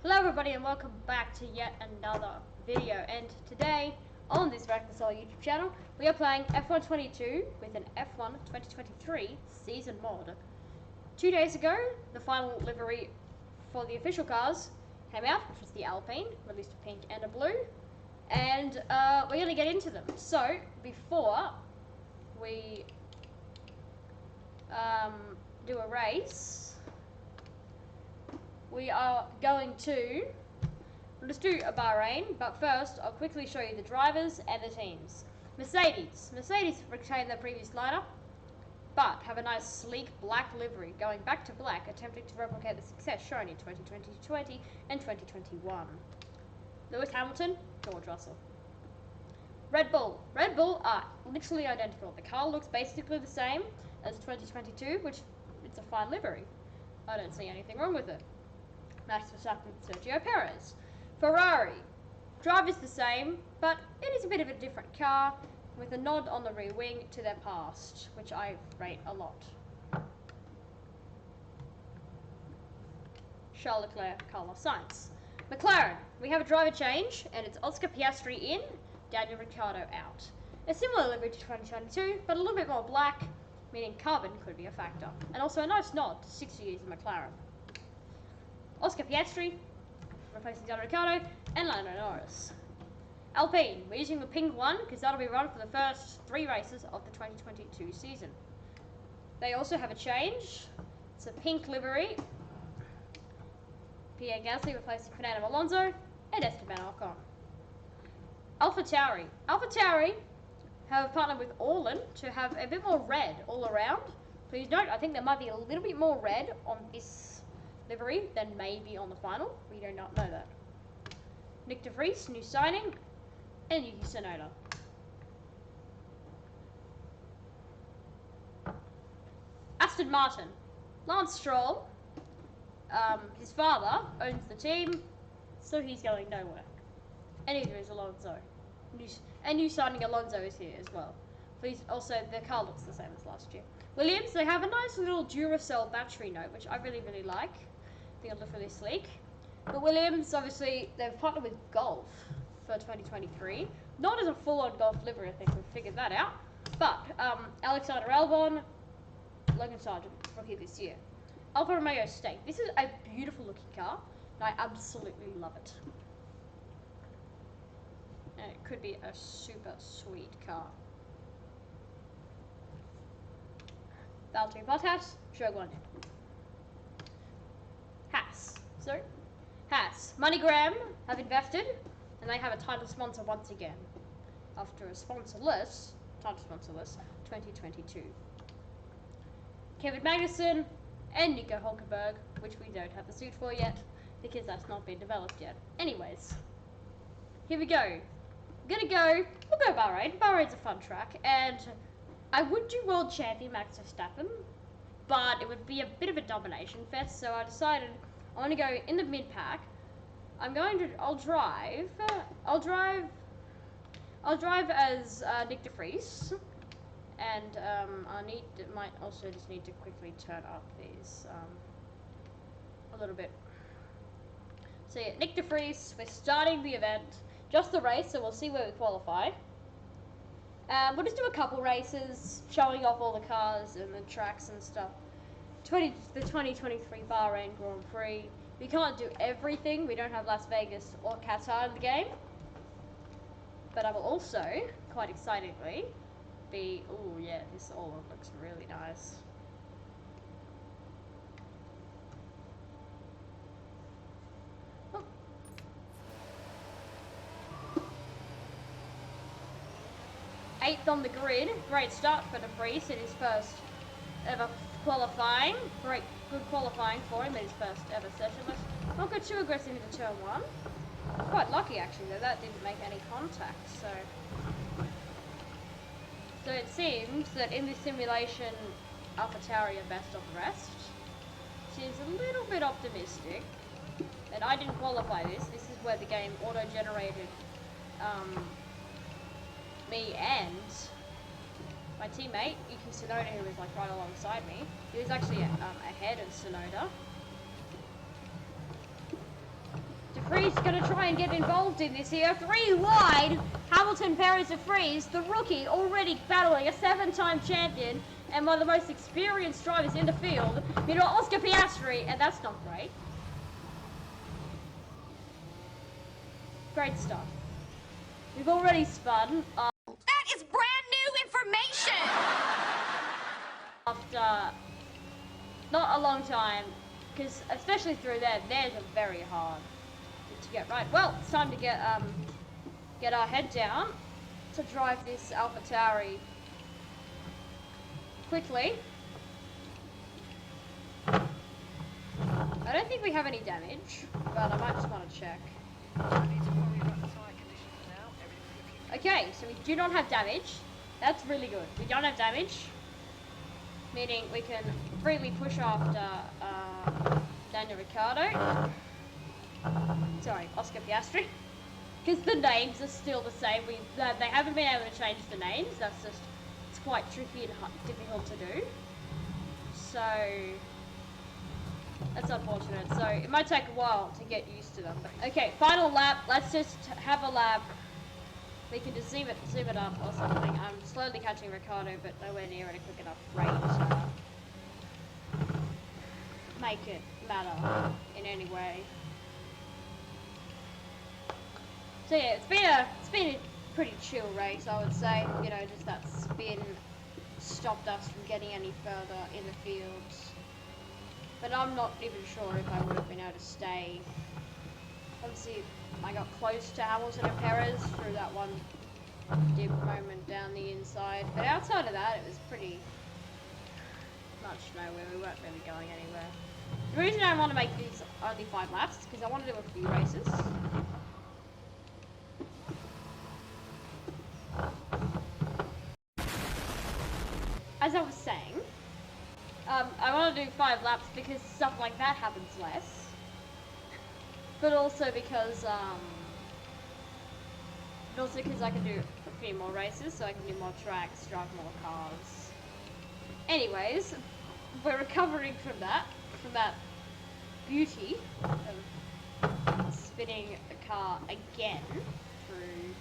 Hello everybody and welcome back to yet another video, and today on this Reconcile YouTube channel we are playing F1 22 with an F1 2023 season mod. 2 days ago the final livery for the official cars came out, which was the Alpine, released a pink and a blue, and we're going to get into them. So before we do a race, we are going to let's do a Bahrain, but first I'll quickly show you the drivers and the teams. Mercedes retained their previous lineup, but have a nice sleek black livery, going back to black, attempting to replicate the success shown in 2020 and 2021. Lewis Hamilton, George Russell. Red Bull are literally identical. The car looks basically the same as 2022, which it's a fine livery. I don't see anything wrong with it. Max Verstappen, Sergio Perez. Ferrari. Drive is the same, but it is a bit of a different car, with a nod on the rear wing to their past, which I rate a lot. Charles Leclerc, Carlos Sainz. McLaren. We have a driver change, and it's Oscar Piastri in, Daniel Ricciardo out. A similar livery to 2022, but a little bit more black, meaning carbon could be a factor. And also a nice nod to 60 years of McLaren. Oscar Piastri, replacing Daniel Ricciardo, and Lando Norris. Alpine, we're using the pink one because that'll be run for the first 3 races of the 2022 season. They also have a change. It's a pink livery. Pierre Gasly replacing Fernando Alonso and Esteban Ocon. AlphaTauri have partnered with Orlan to have a bit more red all around. Please note, I think there might be a little bit more red on this livery than maybe on the final. We do not know that. Nick De Vries, new signing, and Yuki Tsunoda. Aston Martin, Lance Stroll. His father owns the team, so he's going nowhere. And neither is Alonso. New signing Alonso is here as well. Please, also, the car looks the same as last year. Williams, they have a nice little Duracell battery note, which I really like. I think it looks really sleek. But Williams, obviously, they've partnered with Golf for 2023. Not as a full-on Golf livery, I think we've figured that out. But Alexander Albon, Logan Sargent, rookie this year. Alfa Romeo Stake. This is a beautiful looking car, and I absolutely love it. And it could be a super sweet car. Valtteri Bottas, Shogun. Haas. MoneyGram have invested, and they have a title sponsor once again, after a title sponsorless 2022. Kevin Magnussen and Nico Hulkenberg, which we don't have the suit for yet, because that's not been developed yet. Anyways, here we go. We'll go Bahrain. Bahrain's a fun track, and I would do world champion Max Verstappen, but it would be a bit of a domination fest, so I decided I want to go in the mid pack. I'll drive as Nick De Vries, and might also just need to quickly turn up these a little bit. So yeah, Nick De Vries, we're starting the event, just the race, so we'll see where we qualify. We'll just do a couple races, showing off all the cars and the tracks and stuff. The 2023 Bahrain Grand Prix. We can't do everything. We don't have Las Vegas or Qatar in the game. But I will also, quite excitingly, be... Oh yeah, this all looks really nice. Oh. 8th on the grid. Great start for De Vries in his first ever qualifying. Good qualifying for him in his first ever session. Let's not go too aggressive into turn 1. Quite lucky actually though, that didn't make any contact, so it seems that in this simulation AlphaTauri are best of the rest. Seems a little bit optimistic. And I didn't qualify this. This is where the game auto-generated me and my teammate, Yuki Tsunoda, who was like right alongside me. He was actually ahead of Tsunoda. Freeze gonna try and get involved in this here. 3 wide. Hamilton parries to Freeze, the rookie already battling a 7-time champion and one of the most experienced drivers in the field. Meanwhile, Oscar Piastri, and that's not great. Great stuff. We've already spun. That is brand new information! After not a long time, because especially through there's a very hard to get right. Well, it's time to get our head down to drive this AlphaTauri quickly. I don't think we have any damage, but I might just want to check. Okay, so we do not have damage. That's really good. We don't have damage, meaning we can freely push after Daniel Ricciardo. Sorry, Oscar Piastri. Because the names are still the same. They haven't been able to change the names. That's just, it's quite tricky and difficult to do. So that's unfortunate. So it might take a while to get used to them. But, okay, final lap. Let's just have a lap. We can just zoom it up or something. I'm slowly catching Ricciardo, but nowhere near at a quick enough rate to make it matter in any way. So yeah, it's been a pretty chill race, I would say. You know, just that spin stopped us from getting any further in the field. But I'm not even sure if I would have been able to stay. Obviously, I got close to Hamilton and Perez through that one dip moment down the inside. But outside of that, it was pretty much nowhere. We weren't really going anywhere. The reason I want to make these only 5 laps is because I want to do a few races. As I was saying, I want to do 5 laps because stuff like that happens less. But also because I can do a few more races, so I can do more tracks, drive more cars. Anyways, we're recovering from that beauty of spinning a car again through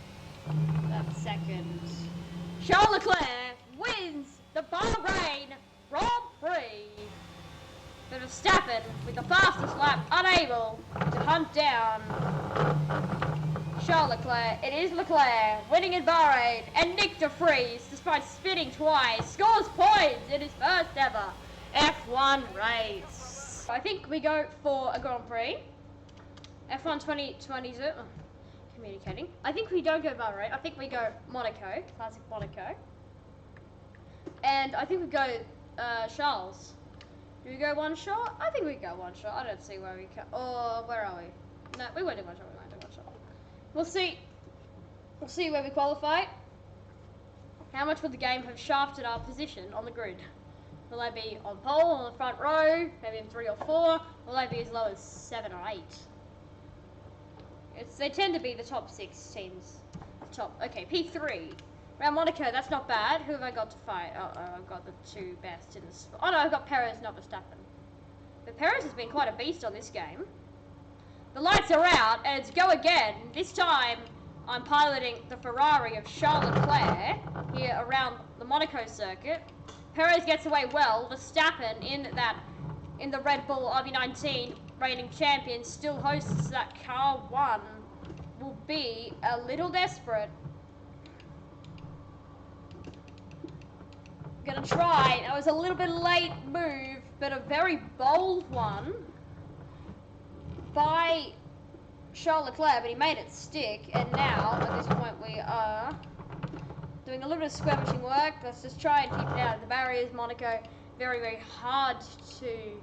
that second. Charles Leclerc wins the Bahrain Grand Prix. But Verstappen, with the fastest lap, unable to hunt down Charles Leclerc. It is Leclerc winning in Bahrain, and Nick de Vries, despite spinning twice, scores points in his first ever F1 race. I think we go for a Grand Prix. F1 2022. Communicating. I think we don't go Bahrain. I think we go Monaco, classic Monaco. And I think we go Charles. Do we go one shot? I think we go one shot. I don't see where we can. Oh, where are we? No, we won't do one shot. We won't do one shot. We'll see. We'll see where we qualify. How much would the game have shafted our position on the grid? Will I be on pole on the front row? Maybe in 3 or 4? Will I be as low as 7 or 8? They tend to be the top 6 teams. Okay, P3. Around Monaco, that's not bad. Who have I got to fight? I've got the 2 best in this. Oh no, I've got Perez, not Verstappen. But Perez has been quite a beast on this game. The lights are out, and it's go again. This time, I'm piloting the Ferrari of Charles Leclerc here around the Monaco circuit. Perez gets away well. Verstappen in the Red Bull RB19 reigning champion still hosts that car 1. Will be a little desperate. Gonna try. That was a little bit late move, but a very bold one by Charles Leclerc, but he made it stick. And now, at this point, we are doing a little bit of skirmishing work. Let's just try and keep it out of the barriers. Monaco, very, very hard to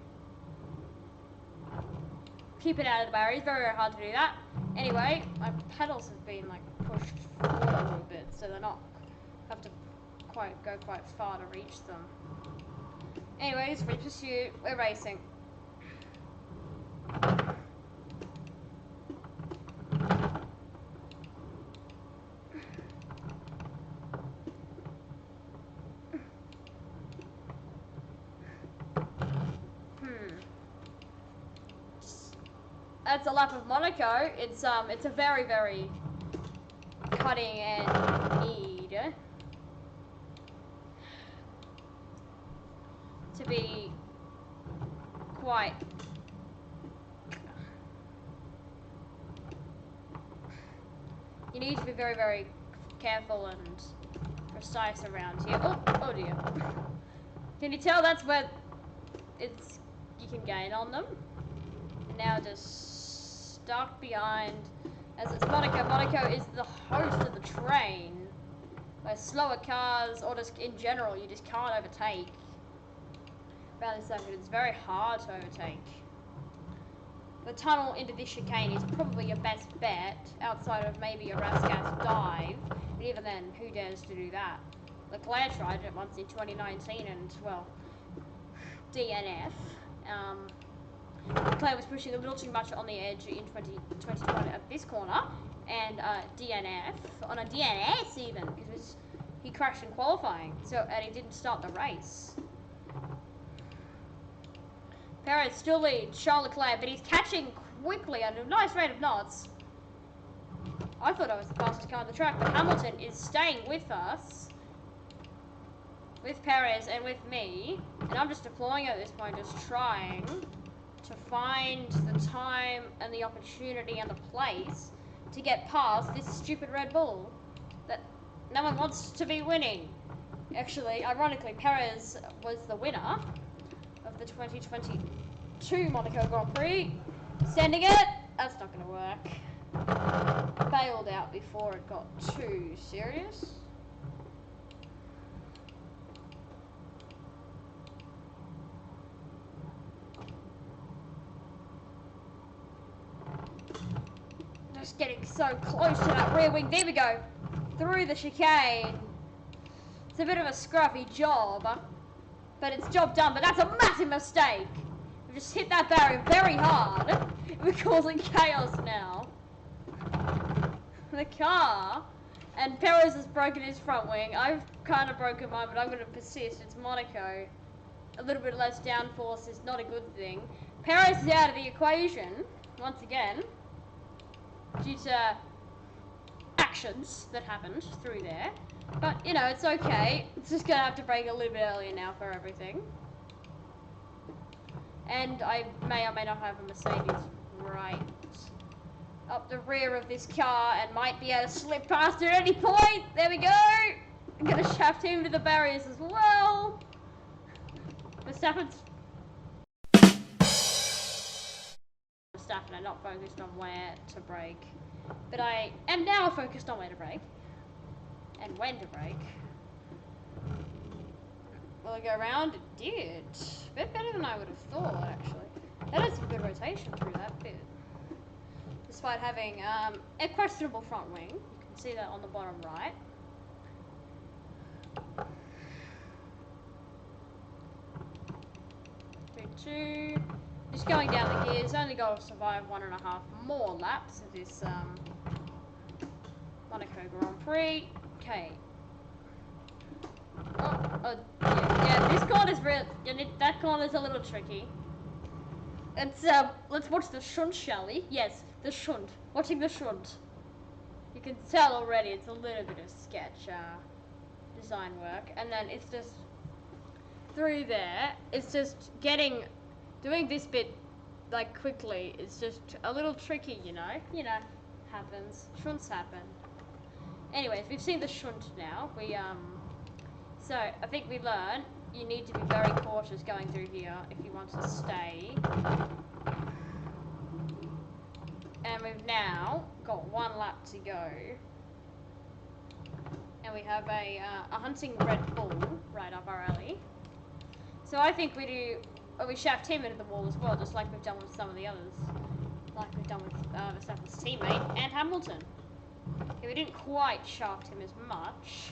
keep it out of the barriers. Very, very hard to do that. Anyway, my pedals have been like pushed forward a little bit, so they're not have to go quite far to reach them. Anyways, free pursuit, we're racing. That's the lap of Monaco, it's a very, very cutting and need to be quite you need to be very, very careful and precise around here. Oh dear. Can you tell that's where it's you can gain on them? Now just stuck behind, as it's Monaco. Monaco is the host of the train, where slower cars, or just in general, you just can't overtake. Around this circuit, it's very hard to overtake. The tunnel into this chicane is probably your best bet, outside of maybe a Rascas dive, but even then, who dares to do that? Leclerc tried it once in 2019 and, well, DNF. Leclerc was pushing a little too much on the edge in 2021 at this corner, and DNF, on a DNS even, because he crashed in qualifying, and he didn't start the race. Perez still leads Charles Leclerc, but he's catching quickly at a nice rate of knots. I thought I was the fastest car on the track, but Hamilton is staying with us, with Perez and with me, and I'm just deploying at this point, just trying to find the time and the opportunity and the place to get past this stupid Red Bull that no one wants to be winning. Actually, ironically, Perez was the winner of the 2022 Monaco Grand Prix. Sending it, that's not going to work. Bailed out before it got too serious. Just getting so close to that rear wing. There we go. Through the chicane. It's a bit of a scruffy job, but it's job done. But that's a massive mistake. We've just hit that barrier very hard. We're causing chaos now. The car, and Perez has broken his front wing. I've kind of broken mine, but I'm going to persist. It's Monaco. A little bit less downforce is not a good thing. Perez is out of the equation once again, due to actions that happened through there. But, you know, it's okay. It's just going to have to brake a little bit earlier now for everything. And I may or may not have a Mercedes right up the rear of this car and might be able to slip past it at any point. There we go. I'm going to shaft him to the barriers as well. Verstappen are not focused on where to brake, but I am now focused on where to brake and when to brake. Will it go around? It did. A bit better than I would have thought, actually. That had some good rotation through that bit, despite having a questionable front wing. You can see that on the bottom right. Two. Just going down the gears, only got to survive 1.5 more laps of this Monaco Grand Prix. Okay. Yeah, this corner's real. That corner's a little tricky. Let's watch the shunt, shall we? Yes, the shunt. Watching the shunt. You can tell already it's a little bit of sketch design work, and then it's just through there. It's just doing this bit like quickly. It's just a little tricky, you know. You know, happens. Shunts happen. Anyways, we've seen the shunt now. So I think we learned you need to be very cautious going through here if you want to stay. And we've now got 1 lap to go. And we have a hunting Red Bull right up our alley. So I think we shaft him into the wall as well, just like we've done with some of the others. Like we've done with Verstappen's teammate and Hamilton. Okay, we didn't quite shaft him as much.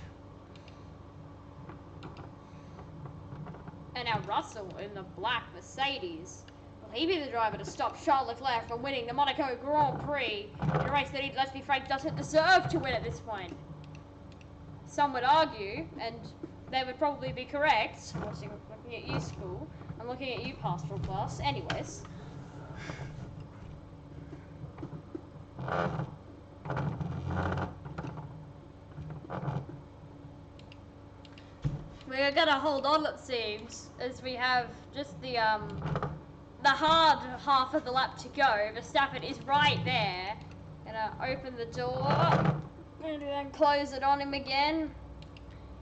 And now Russell in the black Mercedes. Will he be the driver to stop Charles Leclerc from winning the Monaco Grand Prix in a race that he, let's be frank, doesn't deserve to win at this point? Some would argue, and they would probably be correct, looking at you, School, and looking at you, Pastoral Plus. Anyways. We're gonna hold on, it seems, as we have just the hard half of the lap to go. Verstappen is right there. Gonna open the door and then close it on him again,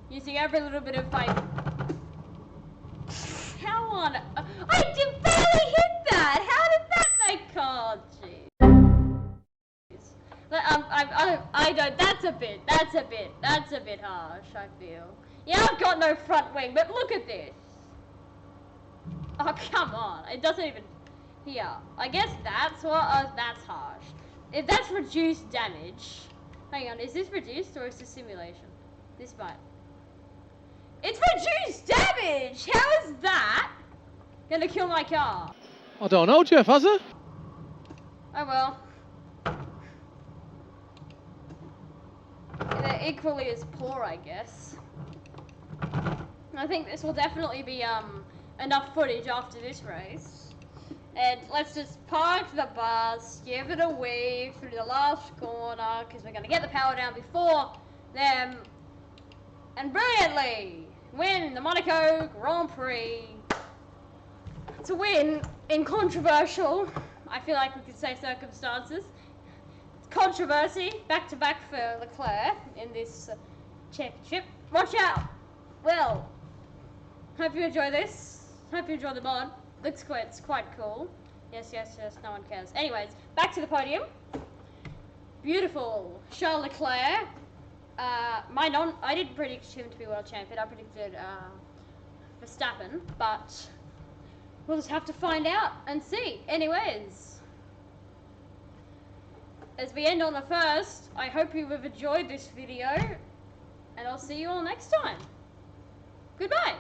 using every little bit of my. How on? I did barely hit that. How did that make? Oh, jeez. I don't. That's a bit harsh. I feel. Yeah, I've got no front wing, but look at this. Oh, come on. It doesn't even... Here. I guess that's what... that's harsh. If that's reduced damage... Hang on, is this reduced or is this simulation? This might... It's reduced damage! How is that gonna kill my car? I don't know, Jeff, has it? Oh well. They're equally as poor, I guess. I think this will definitely be enough footage after this race. And let's just park the bus, give it a weave through the last corner, because we're going to get the power down before them, and brilliantly win the Monaco Grand Prix. It's a win in controversial, I feel like we could say, circumstances. Controversy, back-to-back for Leclerc in this championship. Watch out! Well, hope you enjoy this. Hope you enjoy the mod. Looks quite, it's quite cool. Yes, no one cares. Anyways, back to the podium. Beautiful Charles Leclerc. I didn't predict him to be world champion. I predicted Verstappen, but we'll just have to find out and see. Anyways, as we end on the first, I hope you have enjoyed this video, and I'll see you all next time. Goodbye.